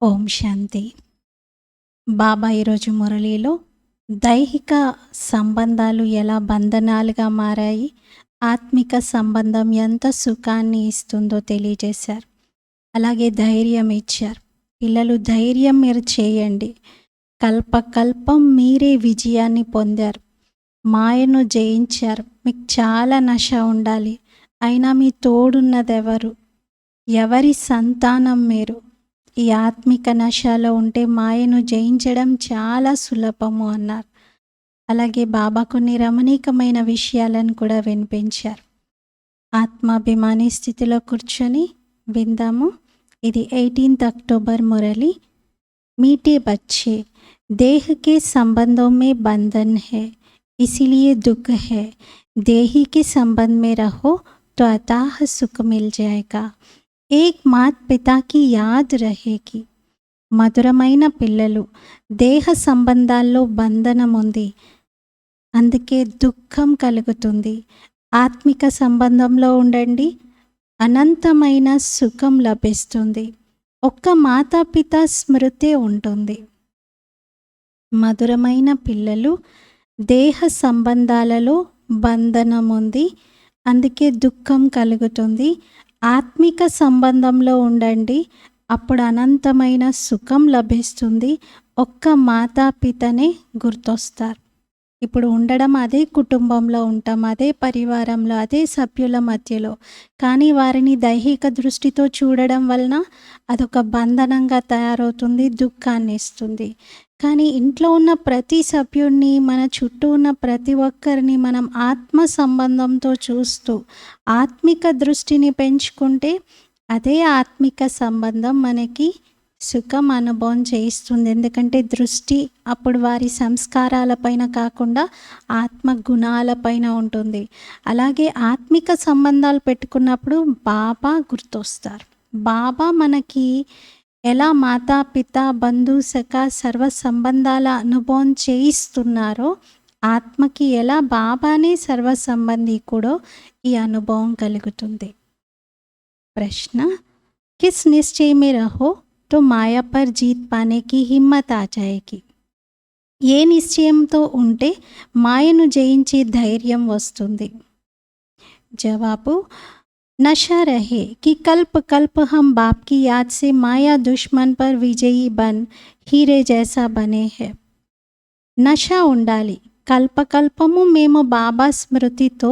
ఓం శాంతి. బాబా ఈరోజు మురళీలో దైహిక సంబంధాలు ఎలా బంధనాలుగా మారాయి, ఆత్మిక సంబంధం ఎంత సుఖాన్ని ఇస్తుందో తెలియజేశారు. అలాగే ధైర్యం ఇచ్చారు. పిల్లలు ధైర్యం మీరు చేయండి, కల్పకల్పం మీరే విజయాన్ని పొందారు, మాయను జయించారు. మీకు చాలా నశ ఉండాలి, అయినా మీ తోడున్నదెవరు? ఎవరి సంతానం మీరు? ఈ ఆత్మిక నశలో ఉంటే మాయను జయించడం చాలా సులభము అన్నారు. అలాగే బాబా కొన్ని రమణీకమైన విషయాలను కూడా వినిపించారు. ఆత్మాభిమాని స్థితిలో కూర్చొని విందాము. ఇది 18 अक्टूबर मुरली। मीठे बच्चे, देह के संबंधों में बंधन है, इसीलिए दुख है। देही के संबंध में रहो तो अथाह सुख मिल जाएगा। एक मात पिता की యాద్ रहेगी। మధురమైన పిల్లలు, దేహ సంబంధాల్లో బంధనం ఉంది, అందుకే దుఃఖం కలుగుతుంది. ఆత్మిక సంబంధంలో ఉండండి, అనంతమైన సుఖం లభిస్తుంది. ఒక్క మాతాపిత స్మృతే ఉంటుంది. మధురమైన పిల్లలు, దేహ సంబంధాలలో బంధనం ఉంది, అందుకే దుఃఖం కలుగుతుంది. ఆత్మిక సంబంధంలో ఉండండి, అప్పుడు అనంతమైన సుఖం లభిస్తుంది. ఒక్క మాతాపితనే గుర్తొస్తారు. ఇప్పుడు ఉండడం అదే కుటుంబంలో ఉంటాం, అదే పరివారంలో, అదే సభ్యుల మధ్యలో. కానీ వారిని దైహిక దృష్టితో చూడడం వలన అదొక బంధనంగా తయారవుతుంది, దుఃఖాన్ని ఇస్తుంది. కానీ ఇంట్లో ఉన్న ప్రతి సభ్యుడిని, మన చుట్టూ ఉన్న ప్రతి ఒక్కరిని మనం ఆత్మ సంబంధంతో చూస్తూ ఆత్మిక దృష్టిని పెంచుకుంటే అదే ఆత్మిక సంబంధం మనకి సుఖం అనుభవం చేయిస్తుంది. ఎందుకంటే దృష్టి అప్పుడు వారి సంస్కారాలపైన కాకుండా ఆత్మ గుణాలపైన ఉంటుంది. అలాగే ఆత్మిక సంబంధాలు పెట్టుకున్నప్పుడు బాబా గుర్తొస్తారు. బాబా మనకి ఎలా మాతాపిత బంధు సఖ సర్వ సంబంధాల అనుభవం చేయిస్తున్నారో, ఆత్మకి ఎలా బాబానే సర్వ సంబంధికుడో ఈ అనుభవం కలుగుతుంది. ప్రశ్న, కిస్ నిశ్చయ మే రహో तो माया पर जीत पाने की हिम्मत आ जाएगी। ఏ నిశ్చయంతో ఉంటే మాయను జయించే ధైర్యం వస్తుంది? జవాబు, नशा रहे कि कल्प कल्प हम बाप की याद से माया दुश्मन पर विजयी बन हीरे जैसा बने हैं। నశ ఉండాలి. కల్పకల్పము మేము బాబా స్మృతితో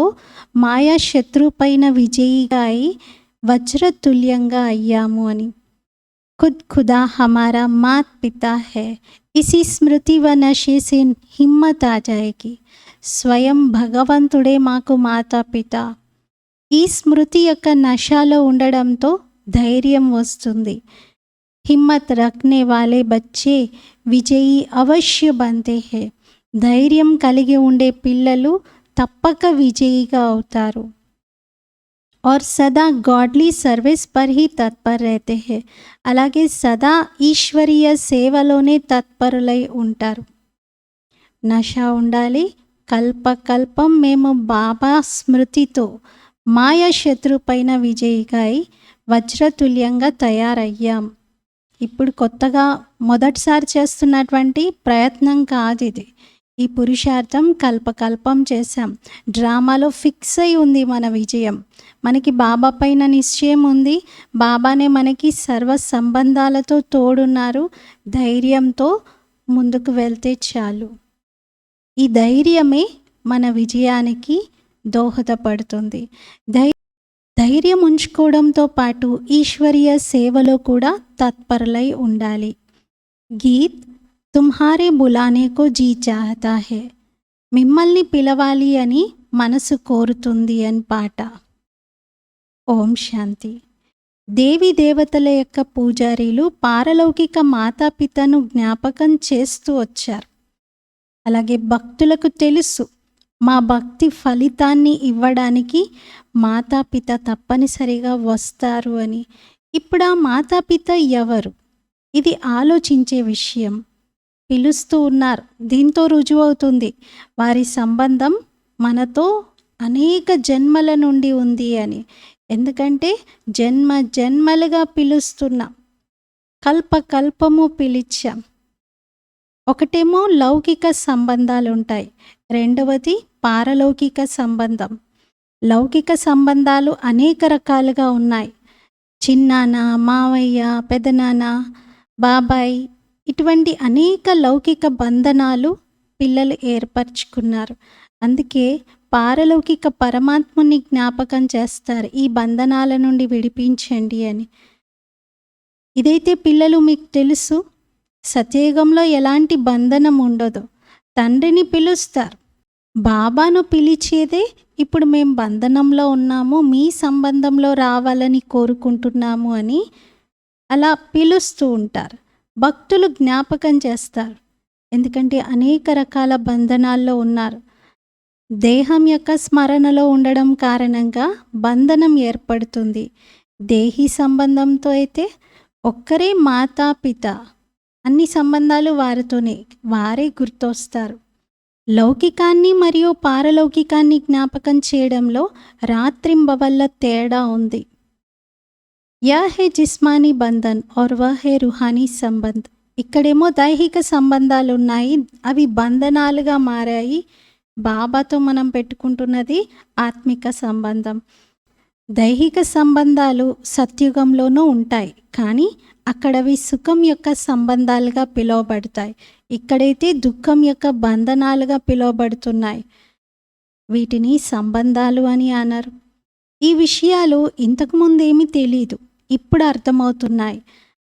మాయా శత్రుపైన విజయిగా అయి వజ్రతుల్యంగా అయ్యాము అని. खुद खुदा हमारा मात पिता है, इसी स्मृति व नशे से हिम्मत आ जाएगी। స్వయం భగవంతుడే మాకు మాతాపిత. ఈ స్మృతి యొక్క నశాలో ఉండడంతో ధైర్యం వస్తుంది. హిమ్మత్ రఖనే వాలే బచ్చే విజయీ అవశ్య బంతే హే. ధైర్యం కలిగి ఉండే పిల్లలు తప్పక విజయిగా అవుతారు. और सदा गॉडली सर्विस पर ही तत्पर रहते हैं. అలాగే సదా ఈశ్వరీయ సేవలోనే తత్పరులై ఉంటారు. నశ ఉండాలి. కల్పకల్పం మేము బాబా స్మృతితో మాయా శత్రు పైన విజయిగా అయి వజ్రతుల్యంగా తయారయ్యాం. ఇప్పుడు కొత్తగా మొదటిసారి చేస్తున్నటువంటి ప్రయత్నం కాదు ఇది. ఈ పురుషార్థం కల్పకల్పం చేశాం. డ్రామాలో ఫిక్స్ అయి ఉంది మన విజయం. మనకి బాబా పైన నిశ్చయం ఉంది. బాబానే మనకి సర్వ సంబంధాలతో తోడున్నారు. ధైర్యంతో ముందుకు వెళ్తే చాలు. ఈ ధైర్యమే మన విజయానికి దోహదపడుతుంది. ధైర్యం ఉంచుకోవడంతో పాటు ఈశ్వరీయ సేవలో కూడా తత్పరులై ఉండాలి. గీత్, తుమ్హారే బులానే కో జీ చాహతా హే. మిమ్మల్ని పిలవాలి అని మనసు కోరుతుంది అని పాట. ఓం శాంతి. దేవి దేవతల యొక్క పూజారీలు పారలౌకిక మాతాపితను జ్ఞాపకం చేస్తూ వచ్చారు. అలాగే భక్తులకు తెలుసు మా భక్తి ఫలితాన్ని ఇవ్వడానికి మాతాపిత తప్పనిసరిగా వస్తారు అని. ఇప్పుడు ఆ మాతాపిత ఎవరు? ఇది ఆలోచించే విషయం. పిలుస్తూ ఉన్నారు. దీంతో రుజువవుతుంది వారి సంబంధం మనతో అనేక జన్మల నుండి ఉంది అని. ఎందుకంటే జన్మ జన్మలుగా పిలుస్తున్నాం. కల్పకల్పము పిలిచాం. ఒకటేమో లౌకిక సంబంధాలు ఉంటాయి, రెండవది పారలౌకిక సంబంధం. లౌకిక సంబంధాలు అనేక రకాలుగా ఉన్నాయి. చిన్నాన్న, మావయ్య, పెదనాన్న, బాబాయ్, ఇటువంటి అనేక లౌకిక బంధనాలు పిల్లలు ఏర్పరచుకున్నారు. అందుకే పారలౌకిక పరమాత్ముని జ్ఞాపకం చేస్తారు, ఈ బంధనాల నుండి విడిపించండి అని. ఇదైతే పిల్లలు మీకు తెలుసు, సత్యయుగంలో ఎలాంటి బంధనం ఉండదు. తండ్రిని పిలుస్తారు, బాబాను పిలిచేదే ఇప్పుడు మేము బంధనంలో ఉన్నాము, మీ సంబంధంలో రావాలని కోరుకుంటున్నాము అని అలా పిలుస్తూ ఉంటారు. భక్తులు జ్ఞాపకం చేస్తారు, ఎందుకంటే అనేక రకాల బంధనాల్లో ఉన్నారు. దేహం యొక్క స్మరణలో ఉండడం కారణంగా బంధనం ఏర్పడుతుంది. దేహి సంబంధంతో అయితే ఒక్కరే మాతా పిత, అన్ని సంబంధాలు వారితోనే, వారే గుర్తొస్తారు. లౌకికాన్ని మరియు పారలౌకికాన్ని జ్ఞాపకం చేయడంలో రాత్రింబవళ్ళ తేడా ఉంది. యా హే జిస్మానీ బంధన్ और वह है रूहानी సంబంధ్. ఇక్కడేమో దైహిక సంబంధాలు ఉన్నాయి, అవి బంధనాలుగా మారాయి. బాబాతో మనం పెట్టుకుంటున్నది ఆత్మిక సంబంధం. దైహిక సంబంధాలు సత్యుగంలోనూ ఉంటాయి, కానీ అక్కడవి సుఖం యొక్క సంబంధాలుగా పిలువబడతాయి. ఇక్కడైతే దుఃఖం యొక్క బంధనాలుగా పిలువబడుతున్నాయి. వీటిని సంబంధాలు అని అన్నారు. ఈ విషయాలు ఇంతకుముందేమీ తెలీదు, ఇప్పుడు అర్థమవుతున్నాయి.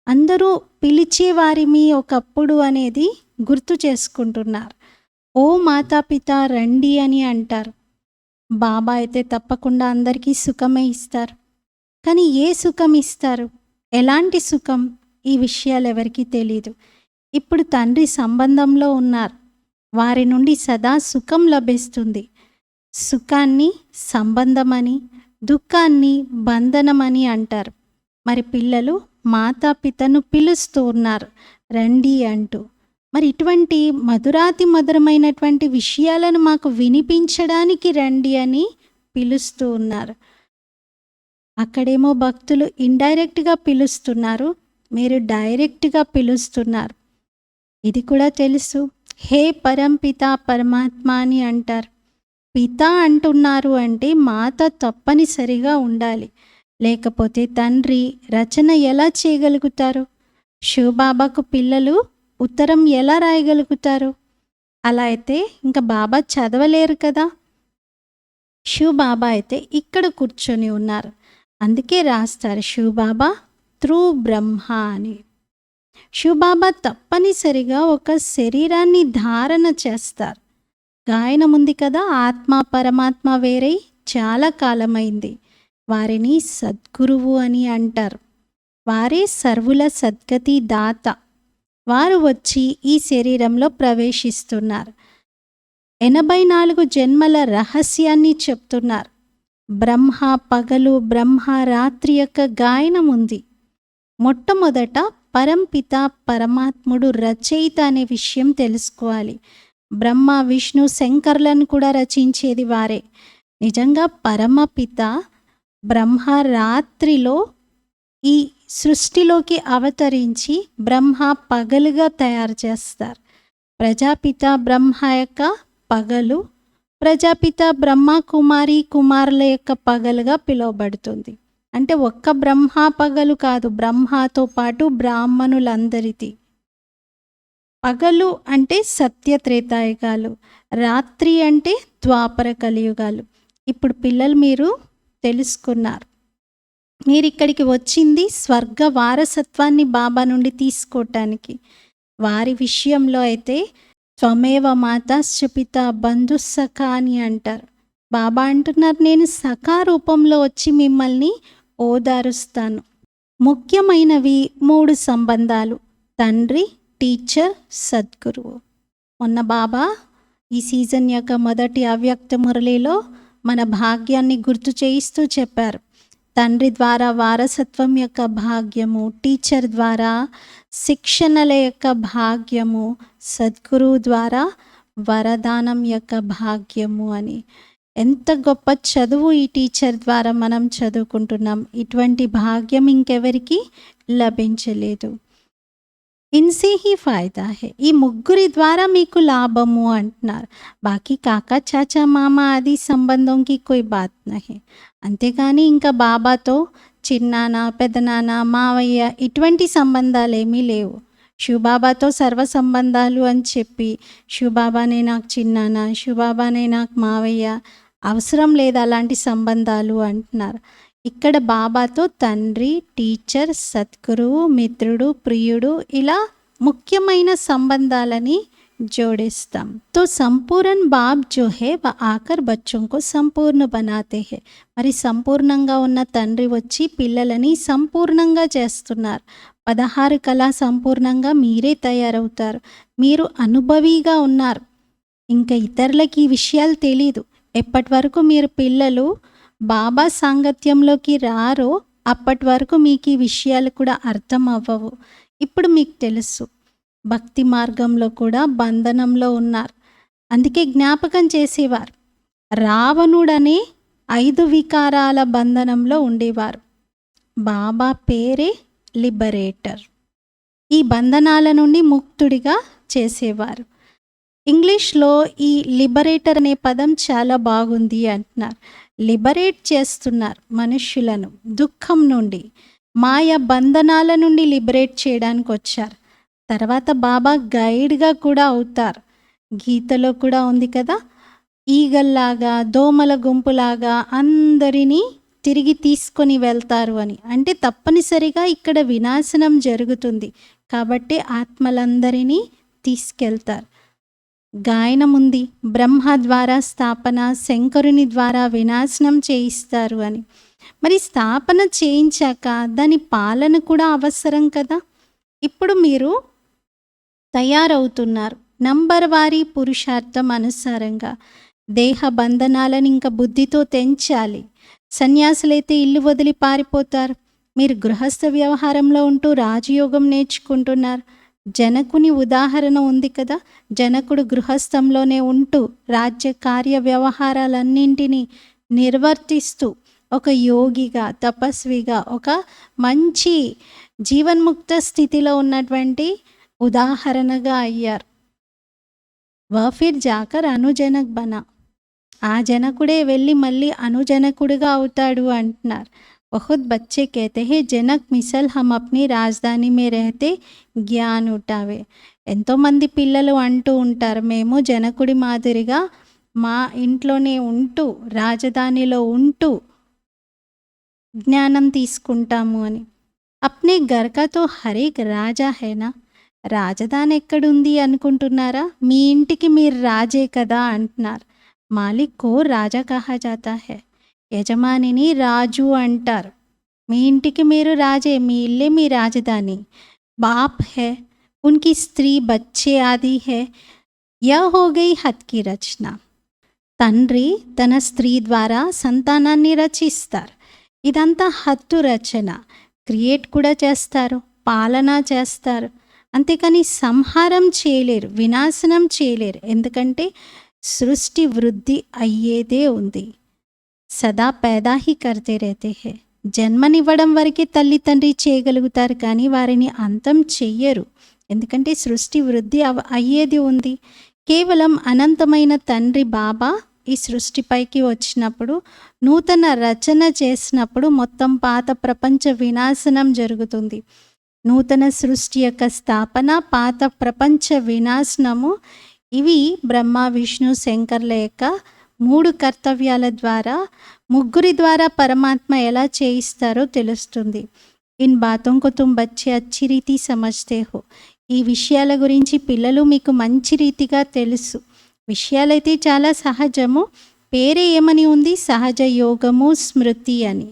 అందరూ పిలిచేవారిమి ఒకప్పుడు అనేది గుర్తు చేసుకుంటున్నారు. ఓ మాతాపిత రండి అని అంటారు. బాబా అయితే తప్పకుండా అందరికీ సుఖమే ఇస్తారు, కానీ ఏ సుఖం ఇస్తారు, ఎలాంటి సుఖం, ఈ విషయాలు ఎవరికీ తెలీదు. ఇప్పుడు తండ్రి సంబంధంలో ఉన్నారు, వారి నుండి సదా సుఖం లభిస్తుంది. సుఖాన్ని సంబంధమని, దుఃఖాన్ని బంధనమని అంటారు. మరి పిల్లలు మాతాపితను పిలుస్తూ ఉన్నారు రండి అంటూ. మరి ఇటువంటి మధురాతి మధురమైనటువంటి విషయాలను మాకు వినిపించడానికి రండి అని పిలుస్తూ ఉన్నారు. అక్కడేమో భక్తులు ఇండైరెక్ట్గా పిలుస్తున్నారు, మీరు డైరెక్ట్గా పిలుస్తున్నారు. ఇది కూడా తెలుసు, హే పరంపిత పరమాత్మ అని అంటారు. పిత అంటున్నారు అంటే మాత తప్పనిసరిగా ఉండాలి, లేకపోతే తండ్రి రచన ఎలా చేయగలుగుతారు? శివబాబాకు పిల్లలు ఉత్తరం ఎలా రాయగలుగుతారు? అలా అయితే ఇంకా బాబా చదవలేరు కదా. శివబాబా అయితే ఇక్కడ కూర్చొని ఉన్నారు, అందుకే రాస్తారు శివబాబా త్రూ బ్రహ్మ అని. శివబాబా తప్పనిసరిగా ఒక శరీరాన్ని ధారణ చేస్తారు. గాయనం ఉంది కదా, ఆత్మ పరమాత్మ వేరై చాలా కాలమైంది. వారిని సద్గురువు అని అంటారు. వారే సర్వుల సద్గతి దాత. వారు వచ్చి ఈ శరీరంలో ప్రవేశిస్తున్నారు. 84 జన్మల రహస్యాన్ని చెప్తున్నారు. బ్రహ్మ పగలు, బ్రహ్మ రాత్రి యొక్క గాయనం ఉంది. మొట్టమొదట పరంపిత పరమాత్ముడు రచయిత అనే విషయం తెలుసుకోవాలి. బ్రహ్మ విష్ణు శంకర్లను కూడా రచించేది వారే. నిజంగా పరమపిత బ్రహ్మ రాత్రిలో ఈ సృష్టిలోకి అవతరించి బ్రహ్మ పగలుగా తయారు చేస్తారు. ప్రజాపిత బ్రహ్మ యొక్క పగలు, ప్రజాపిత బ్రహ్మ కుమారి కుమారుల యొక్క పగలుగా పిలువబడుతుంది. అంటే ఒక్క బ్రహ్మ పగలు కాదు, బ్రహ్మతో పాటు బ్రాహ్మణులందరిది. పగలు అంటే సత్య త్రేతాయుగాలు, రాత్రి అంటే ద్వాపర కలియుగాలు. ఇప్పుడు పిల్లలు మీరు తెలుసుకున్నారు, మీరు ఇక్కడికి వచ్చింది స్వర్గ వారసత్వాన్ని బాబా నుండి తీసుకోవటానికి. వారి విషయంలో అయితే త్వమేవ మాతాశ్చ పితా బంధుస్సఖ అని అంటారు. బాబా అంటున్నారు, నేను సఖా రూపంలో వచ్చి మిమ్మల్ని ఓదారుస్తాను. ముఖ్యమైనవి 3 సంబంధాలు, తండ్రి, టీచర్, సద్గురువు. మొన్న బాబా ఈ సీజన్ యొక్క మొదటి అవ్యక్త మురళిలో మన భాగ్యాన్ని గుర్తు చేయిస్తూ చెప్పారు. తండ్రి ద్వారా వారసత్వం యొక్క భాగ్యము, టీచర్ ద్వారా శిక్షణల యొక్క భాగ్యము, సద్గురువు ద్వారా వరదానం యొక్క భాగ్యము అని. ఎంత గొప్ప చదువు ఈ టీచర్ ద్వారా మనం చదువుకుంటున్నాం. ఇటువంటి భాగ్యం ఇంకెవరికి లభించలేదు. ఇన్సే హీ ఫాయిదా హే. ఈ ముగ్గురి ద్వారా మీకు లాభము అంటున్నారు. బాకీ కాకా, చాచా, మామ ఆది సంబంధంకి కోయి బాత్ నహీ. అంతేకాని ఇంకా బాబాతో చిన్నాన్న, పెదనాన్న, మావయ్య ఇటువంటి సంబంధాలేమీ లేవు. శివబాబాతో సర్వ సంబంధాలు అని చెప్పి శివబాబానే నాకు చిన్నాన్న, శివబాబానే నాకు మావయ్య, అవసరం లేదు అలాంటి సంబంధాలు అంటున్నారు. ఇక్కడ బాబాతో తండ్రి, టీచర్, సద్గురువు, మిత్రుడు, ప్రియుడు ఇలా ముఖ్యమైన సంబంధాలని जोड़ेस्ताम। तो సంపూర్ణ బాబ్ జో హే వ ఆకర్ బచ్చోం కో సంపూర్ణ బనాతే హే. మరి సంపూర్ణంగా ఉన్న తండ్రి వచ్చి పిల్లలని సంపూర్ణంగా చేస్తున్నారు. 16 కళా సంపూర్ణంగా మీరే తయారవుతారు. మీరు అనుభవిగా ఉన్నారు. ఇంకా ఇతరులకి ఈ విషయాలు తెలీదు. ఎప్పటి వరకు మీరు పిల్లలు బాబా సాంగత్యంలోకి రారో అప్పటి వరకు మీకు ఈ విషయాలు కూడా అర్థం అవ్వవు. ఇప్పుడు మీకు తెలుసు. భక్తి మార్గంలో కూడా బంధనంలో ఉన్నారు. అందుకే జ్ఞాపకం చేసేవారు. రావణుడనే 5 వికారాల బంధనంలో ఉండేవారు. బాబా పేరే లిబరేటర్. ఈ బంధనాల నుండి ముక్తుడిగా చేసేవారు. ఇంగ్లీష్లో ఈ లిబరేటర్ అనే పదం చాలా బాగుంది అంటున్నారు. లిబరేట్ చేస్తున్నారు మనుష్యులను దుఃఖం నుండి, మాయ బంధనాల నుండి లిబరేట్ చేయడానికి వచ్చారు. తర్వాత బాబా గైడ్గా కూడా అవుతారు. గీతలో కూడా ఉంది కదా, ఈగల్లాగా దోమల గుంపులాగా అందరినీ తిరిగి తీసుకొని వెళ్తారు అని. అంటే తప్పనిసరిగా ఇక్కడ వినాశనం జరుగుతుంది కాబట్టి ఆత్మలందరినీ తీసుకెళ్తారు. గాయనం ఉంది, బ్రహ్మ ద్వారా స్థాపన, శంకరుని ద్వారా వినాశనం చేయిస్తారు అని. మరి స్థాపన చేయించాక దాని పాలన కూడా అవసరం కదా. ఇప్పుడు మీరు తయారవుతున్నారు నంబర్ వారీ పురుషార్థం అనుసారంగా. దేహ బంధనాలను ఇంకా బుద్ధితో తెంచాలి. సన్యాసులైతే ఇల్లు వదిలి పారిపోతారు. మీరు గృహస్థ వ్యవహారంలో ఉంటూ రాజయోగం నేర్చుకుంటున్నారు. జనకుని ఉదాహరణ ఉంది కదా. జనకుడు గృహస్థంలోనే ఉంటూ రాజ్య కార్య వ్యవహారాలన్నింటినీ నిర్వర్తిస్తూ ఒక యోగిగా, తపస్విగా, ఒక మంచి జీవన్ముక్త స్థితిలో ఉన్నటువంటి ఉదాహరణగా అయ్యారు. వఫిర్ జాకర్ అనుజనక్ బనా. ఆ జనకుడే వెళ్ళి మళ్ళీ అనుజనకుడిగా అవుతాడు అంటున్నారు. बहुत बच्चे कहते हैं जनक मिसल हम अपनी राजधानी में रहते ज्ञान उठावे. ఎంతోమంది పిల్లలు అంటూ ఉంటారు, మేము జనకుడి మాదిరిగా మా ఇంట్లోనే ఉంటూ రాజధానిలో ఉంటూ జ్ఞానం తీసుకుంటాము అని. అప్నే గర్కాతో హరేక్ రాజా హేనా. రాజధాని ఎక్కడుంది అనుకుంటున్నారా? మీ ఇంటికి మీరు రాజే కదా అంటున్నారు. మాలిక్ కో రాజా కహా జాతా హై. యజమానిని రాజు అంటారు. మీ ఇంటికి మీరు రాజే, మీ ఇల్లే మీ రాజధాని. బాప్ హై, ఉన్కి స్త్రీ బచ్చే ఆది హై. యా హో గయి హత్ కి రచన. తండ్రి తన స్త్రీ ద్వారా సంతానాన్ని రచిస్తారు. ఇదంతా హత్తు రచన. క్రియేట్ కూడా చేస్తారు, పాలన చేస్తారు. అంతేకాని సంహారం చేయలేరు, వినాశనం చేయలేరు. ఎందుకంటే సృష్టి వృద్ధి అయ్యేదే ఉంది. సదా पैदा ही करते रहते हैं. జన్మనివ్వడం వరకే తల్లి తండ్రి చేయగలుగుతారు, కానీ వారిని అంతం చెయ్యరు. ఎందుకంటే సృష్టి వృద్ధి అయ్యేది ఉంది. కేవలం అనంతమైన తండ్రి బాబా ఈ సృష్టిపైకి వచ్చినప్పుడు, నూతన రచన చేసినప్పుడు మొత్తం పాత ప్రపంచ వినాశనం జరుగుతుంది. నూతన సృష్టి యొక్క స్థాపన, పాత ప్రపంచ వినాశనము, ఇవి బ్రహ్మ విష్ణు శంకర్ల యొక్క 3 కర్తవ్యాల ద్వారా, ముగ్గురి ద్వారా పరమాత్మ ఎలా చేయిస్తారో తెలుస్తుంది. ఇన్ బాతోం కో తుమ్ బచ్చే అచ్చి రీతి సమజ్తే హో. ఈ విషయాల గురించి పిల్లలు మీకు మంచి రీతిగా తెలుసు. విషయాలైతే చాలా సహజము. పేరే ఏమని ఉంది? సహజ యోగము స్మృతి అని.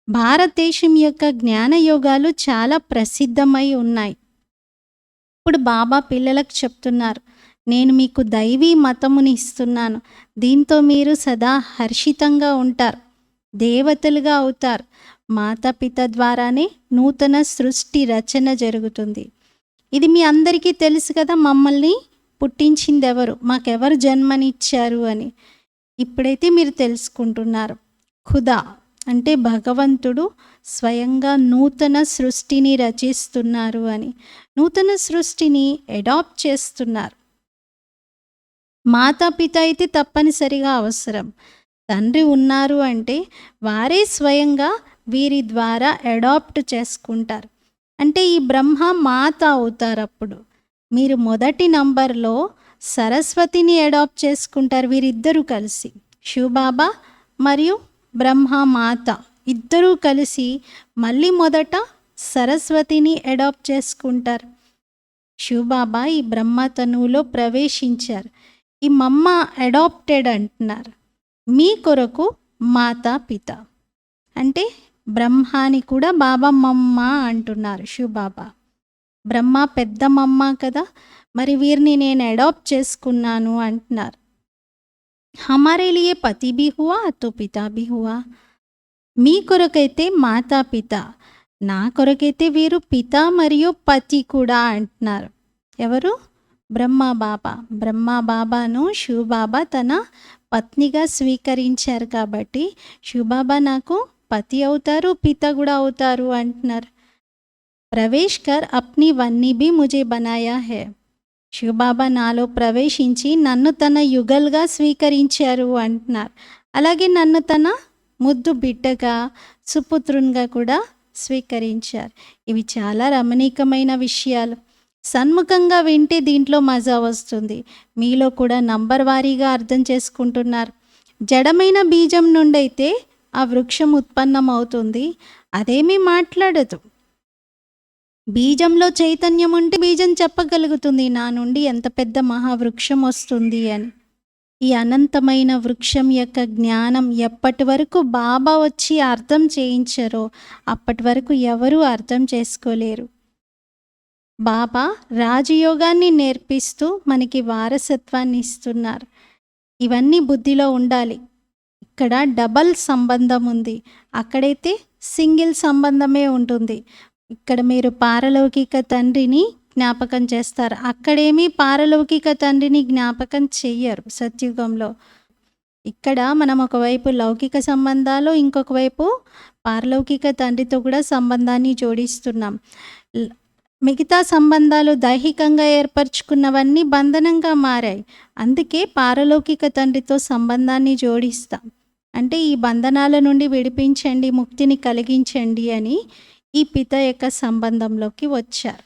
భారతదేశం యొక్క జ్ఞాన యోగాలు చాలా ప్రసిద్ధమై ఉన్నాయి. ఇప్పుడు బాబా పిల్లలకు చెప్తున్నారు, నేను మీకు దైవీ మతముని ఇస్తున్నాను. దీంతో మీరు సదా హర్షితంగా ఉంటారు, దేవతలుగా అవుతారు. మాతాపిత ద్వారానే నూతన సృష్టి రచన జరుగుతుంది. ఇది మీ అందరికీ తెలుసు కదా. మమ్మల్ని పుట్టించింది ఎవరు, మాకెవరు జన్మనిచ్చారు అని. ఇప్పుడైతే మీరు తెలుసుకుంటున్నారు. ఖుదా అంటే భగవంతుడు స్వయంగా నూతన సృష్టిని రచిస్తున్నారు అని. నూతన సృష్టిని అడాప్ట్ చేస్తున్నారు. మాతాపిత అయితే తప్పనిసరిగా అవసరం. తండ్రి ఉన్నారు అంటే వారే స్వయంగా వీరి ద్వారా అడాప్ట్ చేసుకుంటారు. అంటే ఈ బ్రహ్మ మాత అవుతారప్పుడు. మీరు మొదటి నంబర్లో సరస్వతిని అడాప్ట్ చేసుకుంటారు వీరిద్దరూ కలిసి. శివబాబా మరియు బ్రహ్మ మాత ఇద్దరూ కలిసి మళ్ళీ మొదట సరస్వతిని అడాప్ట్ చేసుకుంటారు. శివబాబా ఈ బ్రహ్మ తనువులో ప్రవేశించారు. ఈ మమ్మ అడాప్టెడ్ అంటున్నారు. మీ కొరకు మాతా పిత అంటే బ్రహ్మాని కూడా బాబా మమ్మ అంటున్నారు శివబాబా. బ్రహ్మ పెద్ద మమ్మ కదా, మరి వీరిని నేను అడాప్ట్ చేసుకున్నాను అంటున్నారు. హమారే లియే పతి భీ హువా తో పితా భీ హువా. మీ కొరకైతే మాతా పిత, నా కొరకైతే వీరు పిత మరియు పతి కూడా అంటున్నారు. ఎవరు? బ్రహ్మ బాబా. బ్రహ్మ బాబాను శివబాబా తన పత్నిగా స్వీకరించారు కాబట్టి శివబాబా నాకు పతి అవుతారు, పిత కూడా అవుతారు అంటున్నారు. ప్రవేశ్ కర్ అప్ని వన్నీ భీ ముజే బనాయా హై. శివబాబా నాలో ప్రవేశించి నన్ను తన యుగల్గా స్వీకరించారు అంటున్నారు. అలాగే నన్ను తన ముద్దు బిడ్డగా, సుపుత్రునిగా కూడా స్వీకరించారు. ఇవి చాలా రమణీకమైన విషయాలు. సన్ముఖంగా వింటే దీంట్లో మజా వస్తుంది. మీలో కూడా నంబర్ వారీగా అర్థం చేసుకుంటున్నారు. జడమైన బీజం నుండి అయితే ఆ వృక్షం ఉత్పన్నం అవుతుంది, అదేమీ మాట్లాడదు. బీజంలో చైతన్యం ఉంటే బీజం చెప్పగలుగుతుంది నా నుండి ఎంత పెద్ద మహావృక్షం వస్తుంది అని. ఈ అనంతమైన వృక్షం యొక్క జ్ఞానం ఎప్పటి వరకు బాబా వచ్చి అర్థం చేయించారో అప్పటి వరకు ఎవరూ అర్థం చేసుకోలేరు. బాబా రాజయోగాన్ని నేర్పిస్తూ మనకి వారసత్వాన్ని ఇస్తున్నారు. ఇవన్నీ బుద్ధిలో ఉండాలి. ఇక్కడ డబల్ సంబంధం ఉంది, అక్కడైతే సింగిల్ సంబంధమే ఉంటుంది. ఇక్కడ మీరు పారలౌకిక తండ్రిని జ్ఞాపకం చేస్తారు, అక్కడేమీ పారలౌకిక తండ్రిని జ్ఞాపకం చెయ్యరు సత్యుగంలో. ఇక్కడ మనం ఒకవైపు లౌకిక సంబంధాలు, ఇంకొక వైపు పారలౌకిక తండ్రితో కూడా సంబంధాన్ని జోడిస్తున్నాం. మిగతా సంబంధాలు దైహికంగా ఏర్పరచుకున్నవన్నీ బంధనంగా మారాయి. అందుకే పారలౌకిక తండ్రితో సంబంధాన్ని జోడిస్తాం. అంటే ఈ బంధనాల నుండి విడిపించండి, ముక్తిని కలిగించండి అని ఈ పిత యొక్క సంబంధంలోకి వచ్చారు.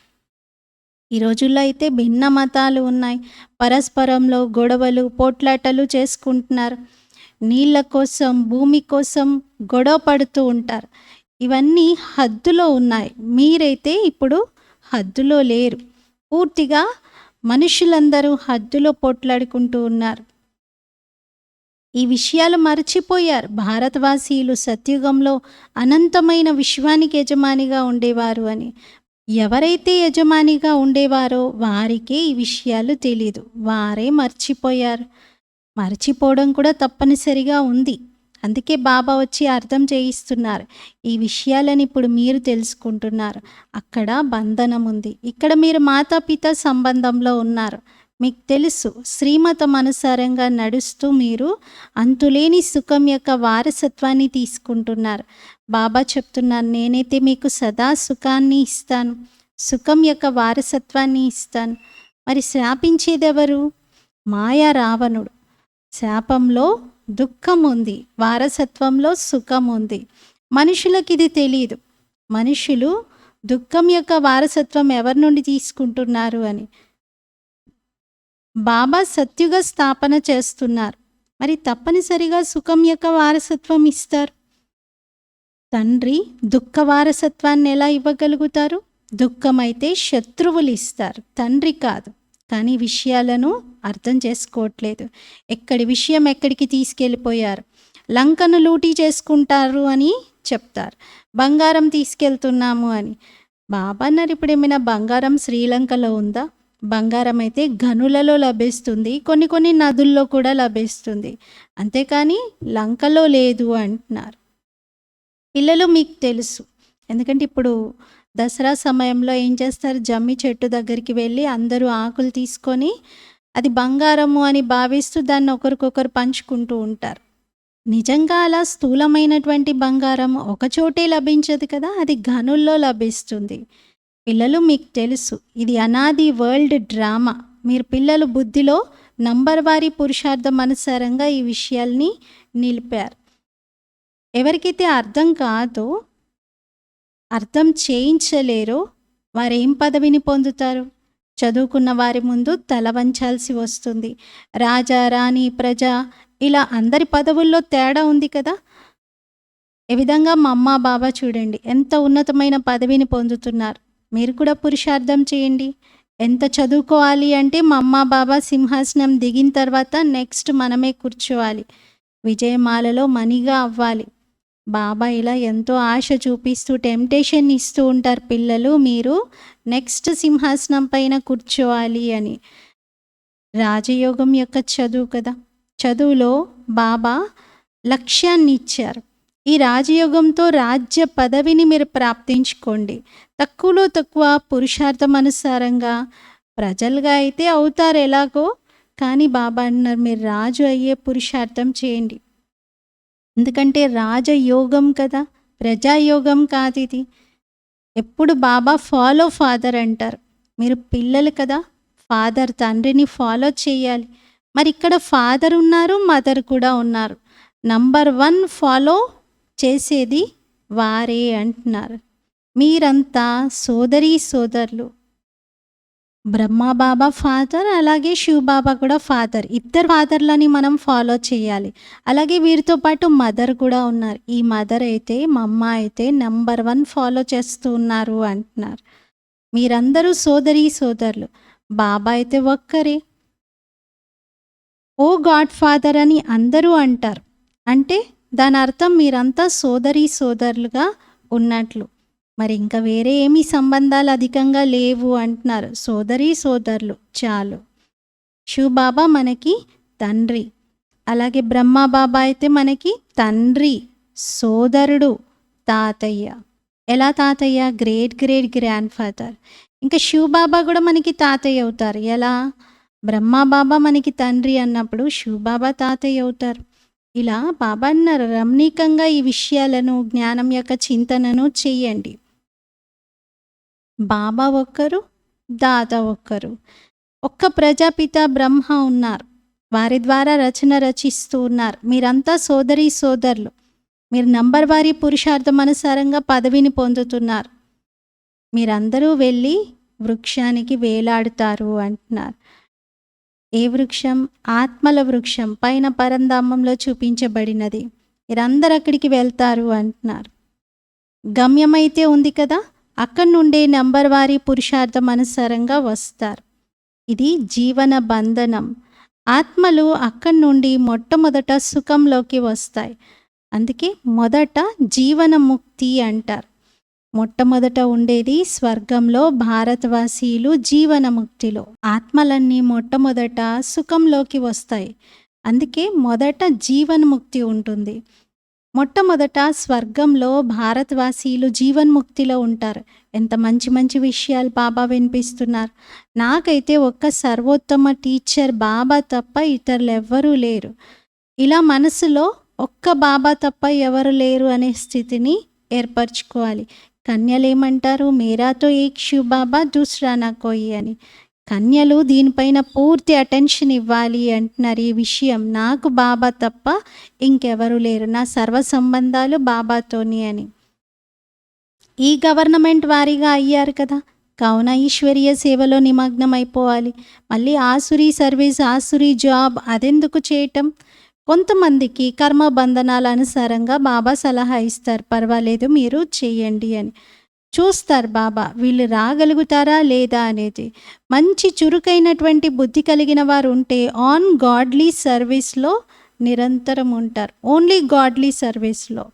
ఈ రోజుల్లో అయితే భిన్న మతాలు ఉన్నాయి. పరస్పరంలో గొడవలు, పోట్లాటలు చేసుకుంటున్నారు. నీళ్ళ కోసం, భూమి కోసం గొడవ పడుతూ ఉంటారు. ఇవన్నీ హద్దులో ఉన్నాయి. మీరైతే ఇప్పుడు హద్దులో లేరు. పూర్తిగా మనుషులందరూ హద్దులో పోట్లాడుకుంటూ ఉన్నారు. ఈ విషయాలు మర్చిపోయారు. భారతవాసీలు సత్యుగంలో అనంతమైన విశ్వానికి యజమానిగా ఉండేవారు అని. ఎవరైతే యజమానిగా ఉండేవారో వారికే ఈ విషయాలు తెలీదు, వారే మర్చిపోయారు. మర్చిపోవడం కూడా తప్పనిసరిగా ఉంది. అందుకే బాబా వచ్చి అర్థం చేయిస్తున్నారు. ఈ విషయాలను ఇప్పుడు మీరు తెలుసుకుంటున్నారు. అక్కడ బంధనం ఉంది, ఇక్కడ మీరు మాతాపిత సంబంధంలో ఉన్నారు. మీకు తెలుసు, శ్రీమతం అనుసారంగా నడుస్తూ మీరు అంతులేని సుఖం యొక్క వారసత్వాన్ని తీసుకుంటున్నారు. బాబా చెప్తున్నారు, నేనైతే మీకు సదా సుఖాన్ని ఇస్తాను, సుఖం యొక్క వారసత్వాన్ని ఇస్తాను. మరి శాపించేదెవరు? మాయా రావణుడు. శాపంలో దుఃఖం ఉంది, వారసత్వంలో సుఖం ఉంది. మనుషులకు ఇది తెలియదు. మనుషులు దుఃఖం యొక్క వారసత్వం ఎవరి నుండి తీసుకుంటున్నారు అని. బాబా సత్యుగ స్థాపన చేస్తున్నారు, మరి తప్పనిసరిగా సుఖం యొక్క వారసత్వం ఇస్తారు. తండ్రి దుఃఖ వారసత్వాన్ని ఎలా ఇవ్వగలుగుతారు? దుఃఖమైతే శత్రువులు ఇస్తారు, తండ్రి కాదు. కానీ విషయాలను అర్థం చేసుకోవట్లేదు. ఎక్కడి విషయం ఎక్కడికి తీసుకెళ్ళిపోయారు. లంకను లూటీ చేసుకుంటారు అని చెప్తారు, బంగారం తీసుకెళ్తున్నాము అని. బాబా అన్నారు, ఇప్పుడు ఏమైనా బంగారం శ్రీలంకలో ఉందా? బంగారం అయితే గనులలో లభిస్తుంది, కొన్ని నదుల్లో కూడా లభిస్తుంది, అంతేకాని లంకలో లేదు అంటున్నారు. పిల్లలు మీకు తెలుసు, ఎందుకంటే ఇప్పుడు దసరా సమయంలో ఏం చేస్తారు, జమ్మి చెట్టు దగ్గరికి వెళ్ళి అందరూ ఆకులు తీసుకొని అది బంగారము అని భావిస్తూ దాన్ని ఒకరికొకరు పంచుకుంటూ ఉంటారు. నిజంగా అలా స్థూలమైనటువంటి బంగారం ఒకచోటే లభించదు కదా! అది గనుల్లో లభిస్తుంది. పిల్లలు మీకు తెలుసు ఇది అనాది వరల్డ్ డ్రామా. మీరు పిల్లలు బుద్ధిలో నంబర్ వారీ పురుషార్థం అనుసారంగా ఈ విషయాల్ని నిలిపారు. ఎవరికైతే అర్థం కాదో, అర్థం చేయించలేరో వారేం పదవిని పొందుతారు? చదువుకున్న వారి ముందు తల వంచాల్సి వస్తుంది. రాజా, రాణి, ప్రజ ఇలా అందరి పదవుల్లో తేడా ఉంది కదా! ఏ విధంగా మా అమ్మ, బాబా చూడండి ఎంత ఉన్నతమైన పదవిని పొందుతున్నారు. మీరు కూడా పురుషార్థం చేయండి. ఎంత చదువుకోవాలి అంటే మా అమ్మ, బాబా సింహాసనం దిగిన తర్వాత నెక్స్ట్ మనమే కూర్చోవాలి. విజయమాలలో మణిగా అవ్వాలి. బాబా ఇలా ఎంతో ఆశ చూపిస్తూ టెంప్టేషన్ ఇస్తూ ఉంటారు పిల్లలు మీరు నెక్స్ట్ సింహాసనం పైన కూర్చోవాలి అని. రాజయోగం యొక్క చదువు కదా, చదువులో బాబా లక్ష్యాన్ని ఇచ్చారు. ఈ రాజయోగంతో రాజ్య పదవిని మీరు ప్రాప్తించుకోండి. తక్కువలో తక్కువ పురుషార్థం అనుసారంగా ప్రజలుగా అయితే అవుతారు ఎలాగో, కానీ బాబా అన్నారు మీరు రాజు అయ్యే పురుషార్థం చేయండి. ఎందుకంటే రాజయోగం కదా, ప్రజాయోగం కాదు ఇది. ఎప్పుడు బాబా ఫాలో ఫాదర్ అంటారు. మీరు పిల్లలు కదా, ఫాదర్ తండ్రిని ఫాలో చేయాలి. మరి ఇక్కడ ఫాదర్ ఉన్నారు, మదర్ కూడా ఉన్నారు. నంబర్ 1 ఫాలో చేసేది వారే అంటున్నారు. మీరంతా సోదరీ సోదరులు. బ్రహ్మ బాబా ఫాదర్, అలాగే శివ బాబా కూడా ఫాదర్. ఇద్దరు ఫాదర్లని మనం ఫాలో చేయాలి. అలాగే వీరితో పాటు మదర్ కూడా ఉన్నారు. ఈ మదర్ అయితే మా అమ్మ అయితే నంబర్ 1 ఫాలో చేస్తూ ఉన్నారు అంటున్నారు. మీరందరూ సోదరీ సోదరులు. బాబా అయితే ఒక్కరే. ఓ గాడ్ ఫాదర్ అని అందరూ అంటారు. అంటే దాని అర్థం మీరంతా సోదరీ సోదరులుగా ఉన్నట్లు. మరి ఇంకా వేరే ఏమీ సంబంధాలు అధికంగా లేవు అంటున్నారు. సోదరీ సోదరులు చాలు. శివ బాబా మనకి తండ్రి, అలాగే బ్రహ్మ బాబా అయితే మనకి తండ్రి, సోదరుడు, తాతయ్య. ఎలా తాతయ్య? Great great grand father. ఇంకా శివ బాబా కూడా మనకి తాతయ్య అవుతారు. ఎలా? బ్రహ్మ బాబా మనకి తండ్రి అన్నప్పుడు శివ బాబా తాతయ్య అవుతారు. ఇలా బాబా అన్నారు రమణీకంగా ఈ విషయాలను జ్ఞానం యొక్క చింతనను చెయ్యండి. బాబా ఒక్కరు, దాత ఒక్కరు. ఒక్క ప్రజాపిత బ్రహ్మ ఉన్నారు. వారి ద్వారా రచన రచిస్తూ ఉన్నారు. మీరంతా సోదరీ సోదరులు. మీరు నంబర్ వారీ పురుషార్థం అనుసారంగా పదవిని పొందుతున్నారు. మీరందరూ వెళ్ళి వృక్షానికి వేలాడుతారు అంటున్నారు. ఏ వృక్షం? ఆత్మల వృక్షం పైన పరంధామంలో చూపించబడినది. మీరందరూ అక్కడికి వెళ్తారు అంటున్నారు. గమ్యమైతే ఉంది కదా, అక్కడి నుండే నంబర్ వారీ పురుషార్థం అనుసారంగా వస్తారు. ఇది జీవన బంధనం. ఆత్మలు అక్కడి నుండి మొట్టమొదట సుఖంలోకి వస్తాయి. అందుకే మొదట జీవన ముక్తి అంటారు. మొట్టమొదట ఉండేది స్వర్గంలో భారతవాసీలు జీవనముక్తిలో. ఆత్మలన్నీ మొట్టమొదట సుఖంలోకి వస్తాయి. అందుకే మొదట జీవన్ముక్తి ఉంటుంది. మొట్టమొదట స్వర్గంలో భారతవాసీలు జీవన్ముక్తిలో ఉంటారు. ఎంత మంచి మంచి విషయాలు బాబా వినిపిస్తున్నారు. నాకైతే ఒక్క సర్వోత్తమ టీచర్ బాబా తప్ప ఇతరులు ఎవ్వరూ లేరు. ఇలా మనసులో ఒక్క బాబా తప్ప ఎవరు లేరు అనే స్థితిని ఏర్పరచుకోవాలి. కన్యలేమంటారు? మేరాతో ఏక్ శివ్ బాబా దూసరా నా కోయి అని. కన్యలు దీనిపైన పూర్తి అటెన్షన్ ఇవ్వాలి అంటున్నారు. ఈ విషయం నాకు బాబా తప్ప ఇంకెవరు లేరు, నా సర్వ సంబంధాలు బాబాతోని అని. ఈ గవర్నమెంట్ వారీగా అయ్యారు కదా, కావున ఈశ్వరీయ సేవలో నిమగ్నం అయిపోవాలి. మళ్ళీ ఆసురీ సర్వీస్, ఆసురీ జాబ్ అదెందుకు చేయటం? కొంతమందికి కర్మ బంధనాల అనుసారంగా బాబా సలహా ఇస్తారు, పర్వాలేదు మీరు చేయండి అని. చూస్తారు బాబా వీళ్ళు రాగలుగుతారా లేదా అనేది. మంచి చురుకైనటువంటి బుద్ధి కలిగిన వారు ఉంటే ఆన్ గాడ్లీ సర్వీస్లో నిరంతరం ఉంటారు. ఓన్లీ గాడ్లీ సర్వీస్లో.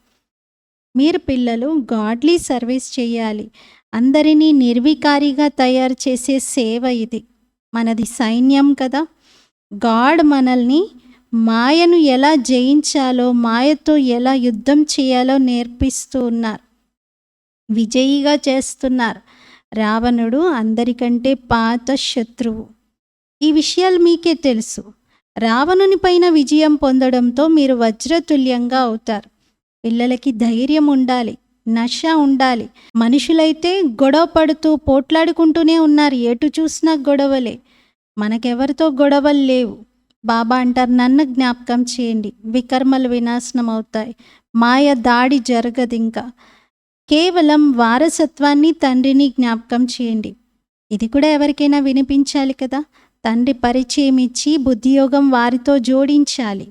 మీరు పిల్లలు గాడ్లీ సర్వీస్ చేయాలి. అందరినీ నిర్వికారిగా తయారు చేసే సేవ ఇది. మనది సైన్యం కదా. గాడ్ మనల్ని మాయను ఎలా జయించాలో, మాయతో ఎలా యుద్ధం చేయాలో నేర్పిస్తూ ఉన్నారు. విజయిగా చేస్తున్నారు. రావణుడు అందరికంటే పాత శత్రువు. ఈ విషయాలు మీకే తెలుసు. రావణుని పైన విజయం పొందడంతో మీరు వజ్రతుల్యంగా అవుతారు. పిల్లలకి ధైర్యం ఉండాలి, నష ఉండాలి. మనుషులైతే గొడవ పడుతూ పోట్లాడుకుంటూనే ఉన్నారు, ఎటు చూసినా గొడవలే. మనకెవరితో గొడవలు లేవు. బాబా అంటారు, నన్ను జ్ఞాపకం చేయండి, వికర్మలు వినాశనం అవుతాయి, మాయ దాడి జరగదు. ఇంకా కేవలం వారసత్వాన్ని, తండ్రిని జ్ఞాపకం చేయండి. ఇది కూడా ఎవరికైనా వినిపించాలి కదా. తండ్రి పరిచయం ఇచ్చి బుద్ధియోగం వారితో జోడించాలి.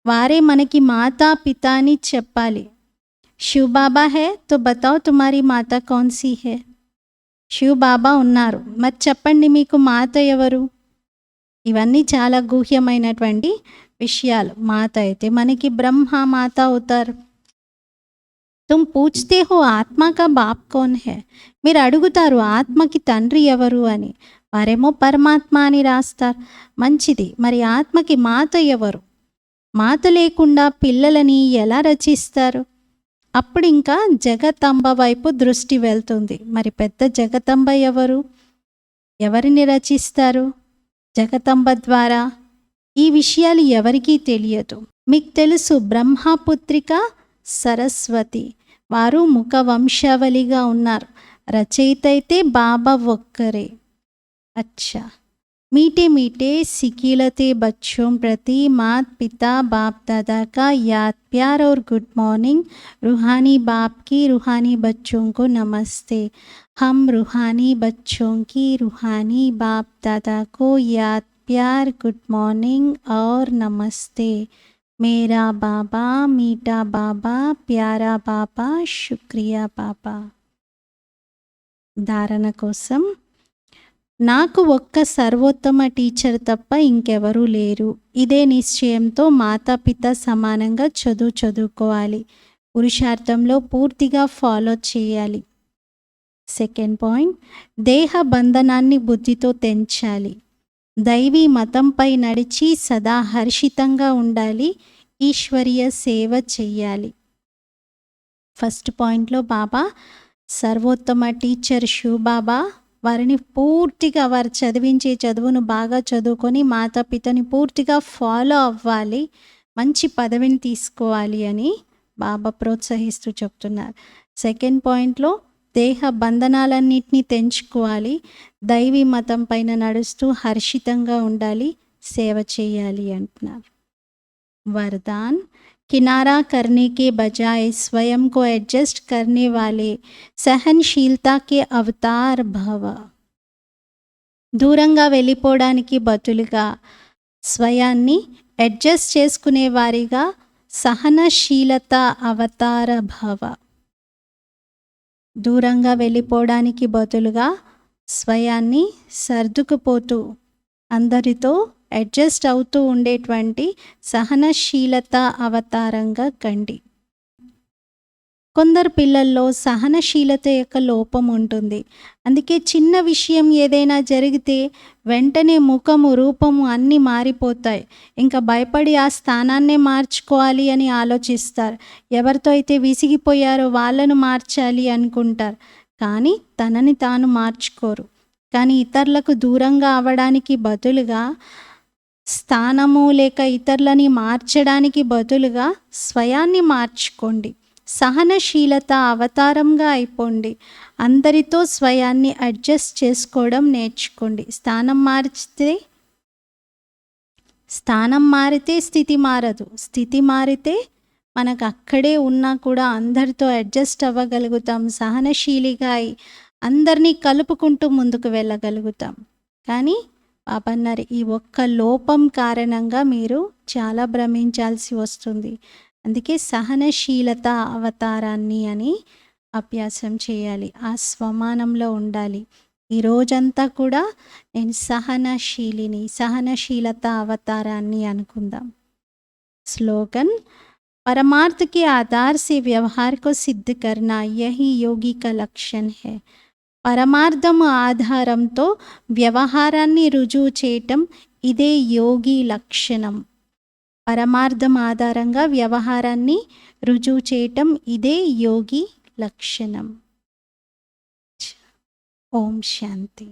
వారే మనకి మాతా పితా అని చెప్పాలి. శివ్ బాబా హే తో బతాओ తుమారీ మాతా కౌన్సీ హే. శివ్ బాబా ఉన్నారు, మరి చెప్పండి మీకు మాత ఎవరు? ఇవన్నీ చాలా గుహ్యమైనటువంటి విషయాలు. మాత అయితే మనకి బ్రహ్మ మాత అవుతారు. తుమ్ పూछते हो ఆత్మ కా బాప్ కౌన్ హే. మీరు అడుగుతారు ఆత్మకి తండ్రి ఎవరు అని. వారేమో పరమాత్మ అని రాస్తారు. మంచిది, మరి ఆత్మకి మాత ఎవరు? మాత లేకుండా పిల్లలని ఎలా రచిస్తారు? అప్పుడు ఇంకా జగతంబ వైపు దృష్టి వెళ్తుంది. మరి పెద్ద జగతంబ ఎవరు? ఎవరిని రచిస్తారు? జగతంబ ద్వారా. ఈ విషయాలు ఎవరికీ తెలియదు. మీకు తెలుసు, బ్రహ్మపుత్రిక సరస్వతి, వారు ముఖ వంశావళిగా ఉన్నారు. రచయిత అయితే బాబా ఒక్కరే. अच्छा, मीठे मीठे सिकीलते बच्चों प्रति मात पिता बाप दादा का याद प्यार और गुड मॉर्निंग. रूहानी बाप की रूहानी बच्चों को नमस्ते. हम रूहानी बच्चों की रूहानी बाप दादा को याद प्यार गुड मॉर्निंग और नमस्ते. मेरा बाबा मीठा बाबा प्यारा बाबा शुक्रिया बाबा. धारण कोसम, నాకు ఒక్క సర్వోత్తమ టీచర్ తప్ప ఇంకెవరూ లేరు. ఇదే నిశ్చయంతో మాతాపిత సమానంగా చదువుకోవాలి. పురుషార్థంలో పూర్తిగా ఫాలో చేయాలి. సెకండ్ పాయింట్, దేహ బంధనాన్ని బుద్ధితో తెంచాలి. దైవీ మతంపై నడిచి సదా హర్షితంగా ఉండాలి. ఈశ్వరీయ సేవ చెయ్యాలి. ఫస్ట్ పాయింట్లో బాబా సర్వోత్తమ టీచర్ శివ్ బాబా, వారిని పూర్తిగా వారు చదివించే చదువును బాగా చదువుకొని మాతాపితని పూర్తిగా ఫాలో అవ్వాలి, మంచి పదవిని తీసుకోవాలి అని బాబా ప్రోత్సహిస్తూ చెప్తున్నారు. సెకండ్ పాయింట్లో దేహ బంధనాలన్నింటినీ తెంచుకోవాలి, దైవీ మతం పైన నడుస్తూ హర్షితంగా ఉండాలి, సేవ చేయాలి అంటున్నారు. वरदान, किनारा करने के बजाय स्वयं को एडजस्ट करने वाले सहनशीलता के अवतार भव. దూరంగా వెళ్ళిపోవడానికి బదులుగా స్వయాన్ని అడ్జస్ట్ చేసుకునే వారిగా సహనశీలత అవతార భవ. దూరంగా వెళ్ళిపోవడానికి బదులుగా స్వయాన్ని సర్దుకుపోతూ అందరితో అడ్జస్ట్ అవుతూ ఉండేటువంటి సహనశీలత అవతారంగా కండి. కొందరు పిల్లల్లో సహనశీలత యొక్క లోపం ఉంటుంది. అందుకే చిన్న విషయం ఏదైనా జరిగితే వెంటనే ముఖము, రూపము అన్నీ మారిపోతాయి. ఇంకా భయపడి ఆ స్థానాన్నే మార్చుకోవాలి అని ఆలోచిస్తారు. ఎవరితో అయితే విసిగిపోయారో వాళ్ళను మార్చాలి అనుకుంటారు, కానీ తనని తాను మార్చుకోరు. కానీ ఇతరులకు దూరంగా అవ్వడానికి బదులుగా, స్థానము లేక ఇతరులని మార్చడానికి బదులుగా స్వయాన్ని మార్చుకోండి. సహనశీలత అవతారంగా అయిపోండి. అందరితో స్వయాన్ని అడ్జస్ట్ చేసుకోవడం నేర్చుకోండి. స్థానం మారితే స్థితి మారదు. స్థితి మారితే మనకు అక్కడే ఉన్నా కూడా అందరితో అడ్జస్ట్ అవ్వగలుగుతాం. సహనశీలిగా అయి అందరినీ కలుపుకుంటూ ముందుకు వెళ్ళగలుగుతాం. కానీ బాబా అన్నారు, ఈ ఒక్క లోపం కారణంగా మీరు చాలా భ్రమించాల్సి వస్తుంది. అందుకే సహనశీలత అవతారాన్ని అని అభ్యాసం చేయాలి. ఆ స్వమానంలో ఉండాలి. ఈ రోజంతా కూడా నేను సహనశీలిని, సహనశీలత అవతారాన్ని అనుకుందాం. స్లోగన్, परमार्थ के आधार से व्यवहार को सिद्ध करना यही योगी का लक्षण है. పరమార్థము ఆధారంతో వ్యవహారాన్ని రుజువు చేయటం ఇదే యోగి లక్షణం. పరమార్థం ఆధారంగా వ్యవహారాన్ని రుజువు చేయటం ఇదే యోగి లక్షణం. ఓం శాంతి.